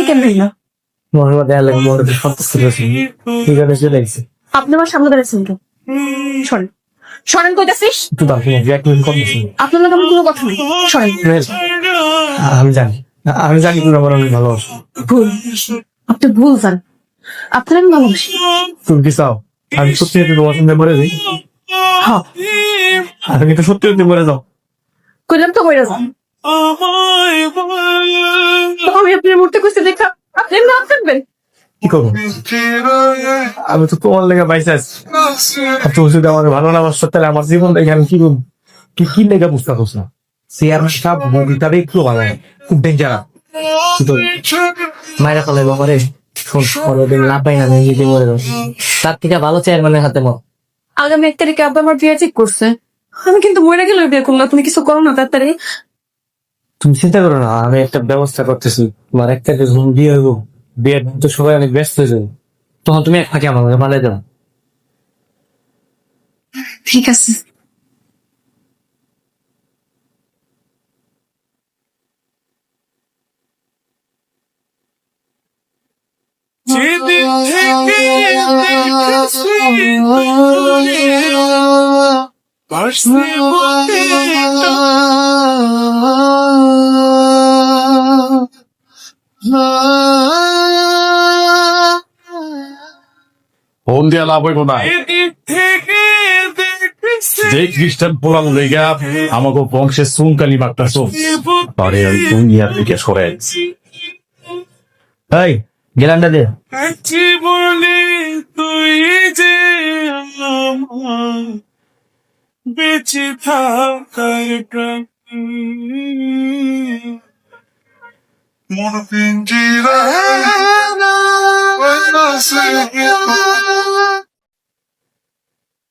কেমন না মহরমা দেয়া লাগে মহরমে সন্তুষ্ট করেছি ঠিক আছে চলে গেছে আপনি আমার সামনে দাঁড়াচ্ছেন তো শোনেন শোনেন কইতাছিস একটু দাম এক মিনিট কম দিচ্ছি আপনার লোক আমার কোনো কথা নেই শোনেন আমি জানি তুমি আমার অনেক ভালোবাসো ভুল আপনি ভুল জান আপনার আমি ভালোবাসি তুমি কি চাও আমি সত্যি তোমার সঙ্গে মরে যাই হ্যাঁ আমি কিন্তু সত্যি মরে যাও কইলাম তো কইরা যান তো আমি আপনার মূর্তি কইতে দেখা আপনি না থাকবেন কি করবো আমি তো তোমার লেগে বাইসে আছি আর তুমি যদি আমার ভালো না বাসতো তাহলে আমার জীবন দেখে আমি কি করবো কি লেগে বুঝতে পারছ না চেয়ারম্যান সাহেব মুভিটারে একটু বানায় খুব ডেঞ্জারাস মায়েরা ফলে বাবারে শোন কোনোদিন না পাই না নিজে মরে যাও তার থেকে ভালো চেয়ারম্যানের হাতে মর আগামী 1 তারিখে আব্বা আমার বিয়ে ঠিক করছে আমি কিন্তু মরে গেলে বিয়ে করলাম তুমি কিছু করো না তাড়াতাড়ি তুমি চিন্তা করো না আমি একটা ব্যবস্থা করতেছি তোমার একটা বিয়ে হইব বিয়ের তো সবাই অনেক ব্যস্ত হয়ে যাবে তখন তুমি এক ফাঁকে আমাকে পালাই যাও ঠিক আছে যেদিন থেকে দেখেছি ভাসতে বুকেটা ফোন দিয়া লাভ হইব না যেদিন থেকে দেখেছি যে খ্রিস্টান পোলাল লেগা আমাকে বংশের সুনকালি মারতাছ আরে আমি দুনিয়া থেকে সরে এই গেলান্ডা দে জীবনে তুই যে আমার বেঁচে থাকার প্রাণ মন পিঞ্জিরা